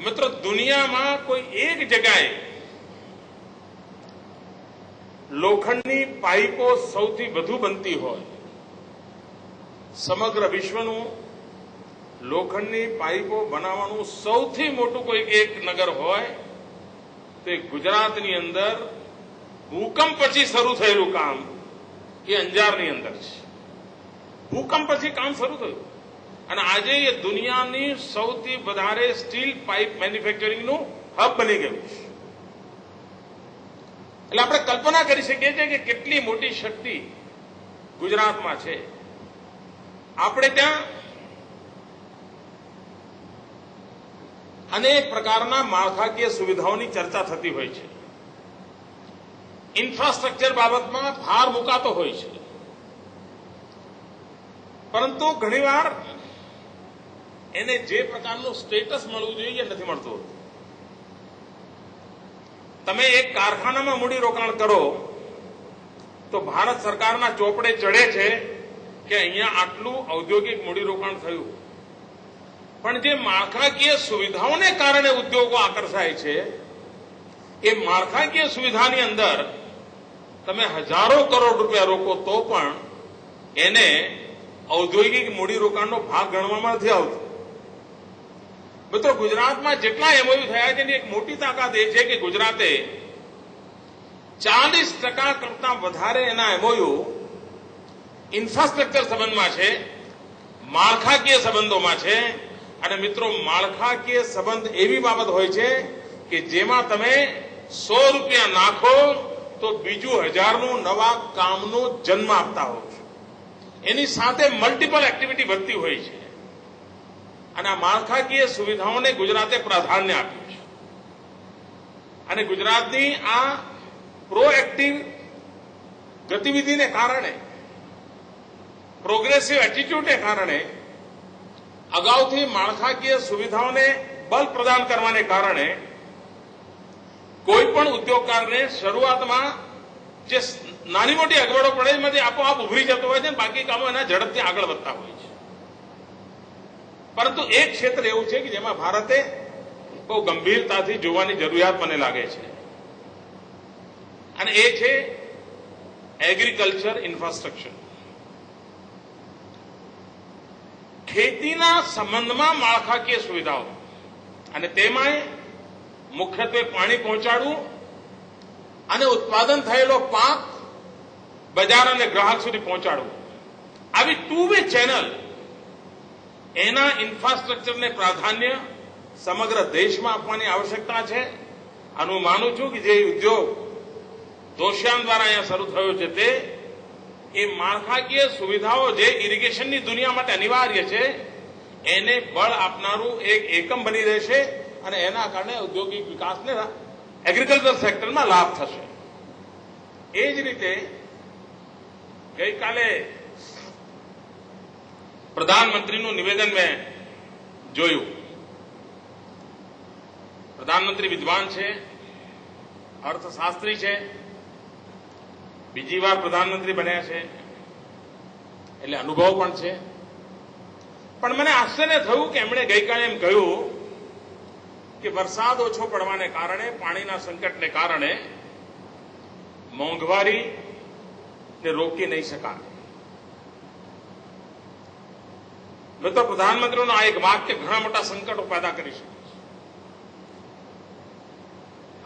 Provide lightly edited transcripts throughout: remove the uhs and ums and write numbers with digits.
મિત્રો, દુનિયામાં કોઈ એક જગ્યાએ લોખંડની પાઇપો સૌથી વધુ બનતી હોય, સમગ્ર વિશ્વનું લોખંડની પાઇપો બનાવવાનું સૌથી મોટું કોઈ એક નગર હોય તો એ ગુજરાતની અંદર ભૂકંપ પછી શરૂ થયેલું કામ એ અંજારની અંદર છે. ભૂકંપ પછી કામ શરૂ થયું અને આજે એ દુનિયાની સૌથી વધારે સ્ટીલ પાઇપ મેન્યુફેક્ચરિંગનું હબ બની ગયું છે. એટલે આપણે કલ્પના કરી શકીએ છીએ કે કેટલી મોટી શક્તિ ગુજરાતમાં છે. આપણે ત્યાં અનેક પ્રકારના માળખાકીય સુવિધાઓની ચર્ચા થતી હોય છે. ઇન્ફ્રાસ્ટ્રક્ચર બાબતમાં ભાર મુકાતો હોય છે, પરંતુ ઘણીવાર એને જે પ્રકારનું સ્ટેટસ મળવું જોઈએ નથી મળતું. તમે એક કારખાનામાં મૂડીરોકાણ કરો તો ભારત સરકારના ચોપડે ચડે છે કે અહીંયા આટલું ઔદ્યોગિક મૂડીરોકાણ થયું, પણ જે માળખાકીય સુવિધાઓને કારણે ઉદ્યોગો આકર્ષાય છે એ માળખાકીય સુવિધાની અંદર તમે હજારો કરોડ રૂપિયા રોકો તો પણ એને ઔદ્યોગિક મૂડીરોકાણનો ભાગ ગણવામાં નથી આવતો. મિત્રો, ગુજરાતમાં જેટલા એમઓયુ થયા છે એની એક મોટી તાકાત એ છે કે ગુજરાતે 40% કરતા વધારે એના એમઓયુ ઇન્ફ્રાસ્ટ્રક્ચર સંબંધમાં છે, માળખાકીય સંબંધોમાં છે. અને મિત્રો, માળખાકીય સંબંધ એવી બાબત હોય છે કે જેમાં તમે 100 રૂપિયા નાખો તો બીજું 1000નું નવા કામનો જન્મ આપતા હો છો. એની સાથે મલ્ટિપલ એક્ટિવિટી વધતી હોય છે અને આ માળખાકીય સુવિધાઓને ગુજરાતે પ્રાધાન્ય આપ્યું છે. અને ગુજરાતની આ પ્રોએક્ટિવ ગતિવિધિને કારણે, પ્રોગ્રેસિવ એટીટ્યુડને કારણે, અગાઉથી માળખાકીય સુવિધાઓને બળ પ્રદાન કરવાને કારણે કોઈ પણ ઉદ્યોગકારને શરૂઆતમાં જે નાની મોટી અગવડો પડે એમાંથી આપોઆપ ઉભરી જતો હોય છે અને બાકી કામો એના ઝડપથી આગળ વધતા હોય છે. પરંતુ એક ક્ષેત્ર એવું છે કે જેમાં ભારતે બહુ ગંભીરતાથી જોવાની જરૂરિયાત મને લાગે છે અને એ છે એગ્રીકલ્ચર ઇન્ફ્રાસ્ટ્રક્ચર. ખેતીના સંબંધમાં માળખાકીય સુવિધાઓ અને તેમાંય મુખ્યત્વે પાણી પહોંચાડવું અને ઉત્પાદન થયેલો પાક બજાર અને ગ્રાહક સુધી પહોંચાડવું, આવી ટુ વે ચેનલ, એના ઇન્ફ્રાસ્ટ્રક્ચરને પ્રાધાન્ય સમગ્ર દેશમાં આપવાની આવશ્યકતા છે. અને હું માનું છું કે જે ઉદ્યોગ દોશિયાન દ્વારા અહીંયા શરૂ થયો છે તે એ માળખાકીય સુવિધાઓ જે ઇરિગેશનની દુનિયા માટે અનિવાર્ય છે એને બળ આપનારું એક એકમ બની રહેશે અને એના કારણે ઔદ્યોગિક વિકાસને એગ્રીકલ્ચર સેક્ટરમાં લાભ થશે. એ જ રીતે ગઈકાલે પ્રધાનમંત્રીનું નિવેદન મેં જોયું. પ્રધાનમંત્રી વિદ્વાન છે, અર્થશાસ્ત્રી છે, બીજી વાર પ્રધાનમંત્રી બન્યા છે એટલે અનુભવ પણ છે. પણ મને આશ્ચર્ય થયું કે એમણે ગઈકાલે એમ કહ્યું કે વરસાદ ઓછો પડવાને કારણે, પાણીના સંકટને કારણે મોંઘવારીને રોકી નહીં શકાય. મિત્રો, પ્રધાનમંત્રીનું આ એક વાક્ય ઘણા મોટા સંકટો પેદા કરી શકે છે,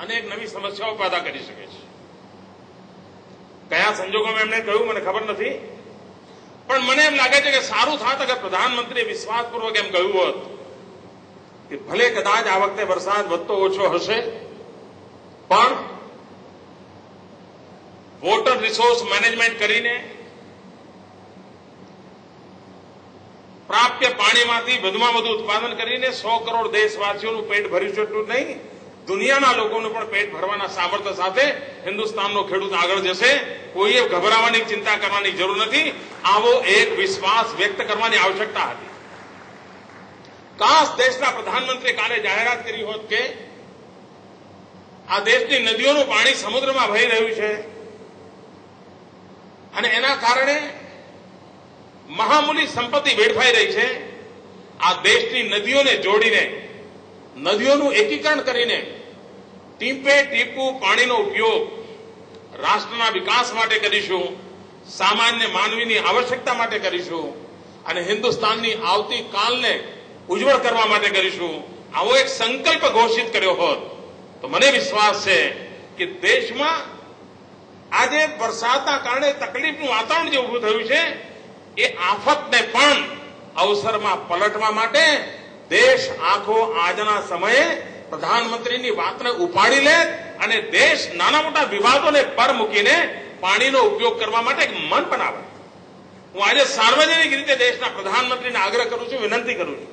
અનેક નવી સમસ્યાઓ પેદા કરી શકે છે. કયા સંજોગોમાં એમણે કહ્યું મને ખબર નથી, પણ મને એમ લાગે છે કે સારું થાત અગર પ્રધાનમંત્રીએ વિશ્વાસપૂર્વક એમ કહ્યું હોત કે ભલે કદાચ આ વખતે વરસાદ વધતો ઓછો હશે પણ વોટર રિસોર્સ મેનેજમેન્ટ કરીને પ્રાપ્ય પાણીમાંથી વધુમાં વધુ ઉત્પાદન કરીને 100 કરોડ દેશવાસીઓનું પેટ ભર્યું છે એટલું નહીં, દુનિયાના લોકોનું પણ પેટ ભરવાના સામર્થ્ય સાથે હિન્દુસ્તાનનો ખેડૂત આગળ જશે. કોઈએ ગભરાવાની, ચિંતા કરવાની જરૂર નથી. આવો એક વિશ્વાસ વ્યક્ત કરવાની આવશ્યકતા હતી. કાશ દેશના પ્રધાનમંત્રીએ કાલે જાહેરાત કરી હોત કે આ દેશની નદીઓનું પાણી સમુદ્રમાં વહી રહ્યું છે અને એના કારણે મહામૂલી સંપત્તિ વેડફાઈ રહી છે. આ દેશની નદીઓને જોડીને નદીઓનું એકીકરણ કરીને ટીપે ટીપું પાણીનો ઉપયોગ રાષ્ટ્રના વિકાસ માટે કરીશું, સામાન્ય માનવીની આવશ્યકતા માટે કરીશું અને હિન્દુસ્તાનની આવતી કાલને ઉજ્જવળ કરવા માટે કરીશું, આવો એક સંકલ્પ ઘોષિત કર્યો હોત તો મને વિશ્વાસ છે કે દેશમાં આજે વરસાદના કારણે તકલીફનું વાતાવરણ જે ઉભું થયું છે એ આફતને પણ અવસરમાં પલટવા માટે દેશ આખો આજના સમયે પ્રધાનમંત્રીની વાતને ઉપાડી લે અને દેશ નાના મોટા વિવાદોને પર મૂકીને પાણીનો ઉપયોગ કરવા માટે એક મન બનાવે. હું આજે સાર્વજનિક રીતે દેશના પ્રધાનમંત્રીને આગ્રહ કરું છું, વિનંતી કરું છું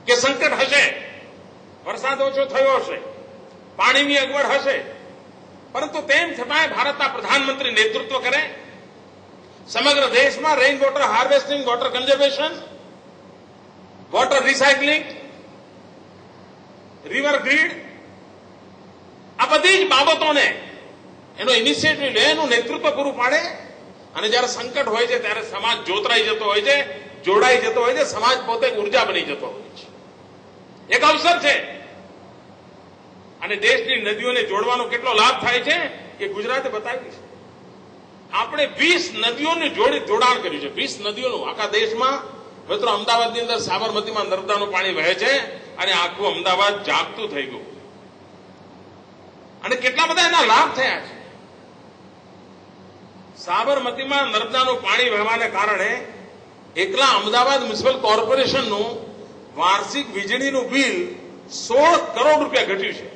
કે સંકટ હશે, વરસાદ ઓછો થયો હશે, પાણીની અગવડ હશે, પરંતુ તેમ છતાંય ભારતના પ્રધાનમંત્રી નેતૃત્વ કરે, સમગ્ર દેશમાં rain water harvesting, water conservation, water recycling, river grid, આ બધી જ બાબતોને એનો ઇનિશિયેટિવ લે, એનું નેતૃત્વ પૂરું પાડે અને જ્યારે સંકટ હોય છે ત્યારે સમાજ જોતરાઈ જતો હોય છે, જોડાઈ જતો હોય છે, સમાજ પોતે ઉર્જા બની જતો હોય છે. એક અવસર છે અને દેશની નદીઓને જોડવાનો કેટલો લાભ થાય છે એ ગુજરાતે બતાવ્યું છે. આપણે 20 નદીઓને જોડાણ કર્યું છે, 20 નદીઓનું આખા દેશમાં. મિત્રો, અમદાવાદની અંદર સાબરમતીમાં નર્મદાનું પાણી વહે છે અને આખું અમદાવાદ જાગતું થઈ ગયું અને કેટલા બધા એના લાભ થયા છે. સાબરમતીમાં નર્મદાનું પાણી વહેવાને કારણે એકલા અમદાવાદ મ્યુનિસિપલ કોર્પોરેશનનું વાર્ષિક વીજળીનું બિલ 16 કરોડ રૂપિયા ઘટ્યું છે,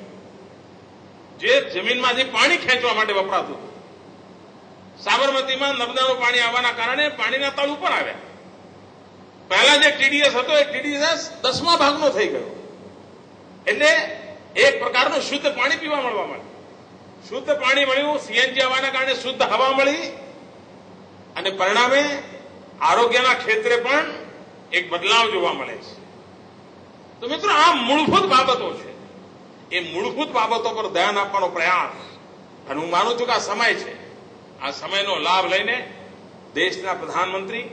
જે જમીનમાંથી પાણી ખેંચવા માટે વપરાતું હતું. સાબરમતીમાં નર્મદાનું પાણી આવવાના કારણે પાણીના તળ ઉપર આવ્યા. પહેલા જે ટીડીએસ હતો એ ટીડીએસ 10મા ભાગનો થઈ ગયો. એટલે એક પ્રકારનું શુદ્ધ પાણી પીવા મળવા માંડ્યું. શુદ્ધ પાણી મળ્યું, સીએનજી આવવાના કારણે શુદ્ધ હવા મળી અને પરિણામે આરોગ્યના ક્ષેત્રે પણ એક બદલાવ જોવા મળે છે. તો મિત્રો, આ મૂળભૂત બાબતો છે. એ મૂળભૂત બાબતો પર ધ્યાન આપવાનો પ્રયાસ, અને હું માનું છું કે આ સમય છે, આ સમયનો લાભ લઈને દેશના પ્રધાનમંત્રી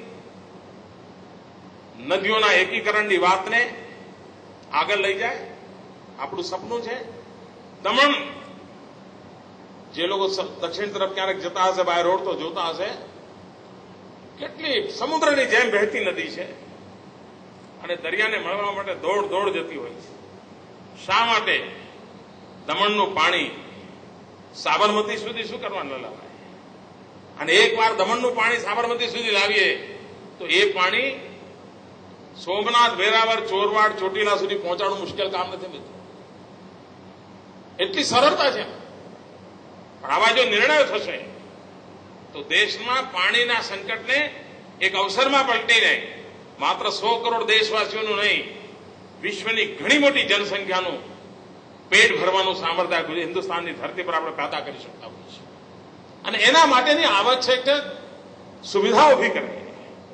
નદીઓના એકીકરણની વાતને આગળ લઈ જાય. આપણું સપનું છે દમણ, જે લોકો દક્ષિણ તરફ ક્યારેક જતા હશે, બાય રોડ તો જોતા હશે, કેટલી સમુદ્રની જેમ વહેતી નદી છે અને દરિયાને મળવા માટે દોડ દોડ જતી હોય છે. શા માટે દમણનું પાણી સાબરમતી સુધી શું કરવા ન લાવાય? અને એકવાર દમણનું પાણી સાબરમતી સુધી લાવીએ તો એ પાણી સોમનાથ, વેરાવળ, ચોરવાડ, ચોટીલા સુધી પહોંચાડવું મુશ્કેલ કામ નથી મિત્રો. એટલી સરળતા છે. પણ આવા જો નિર્ણયો થશે તો દેશમાં પાણીના સંકટને એક અવસરમાં પલટીને માત્ર 100 કરોડ દેશવાસીઓનું નહીં, વિશ્વની ઘણી મોટી જનસંખ્યાનું પેટ ભરવાનું સામર્થ્ય હિન્દુસ્તાનની ધરતી પર આપણે પેદા કરી શકતા હોઈએ છીએ. અને એના માટેની આવશ્યક સુવિધા ઉભી કરવી,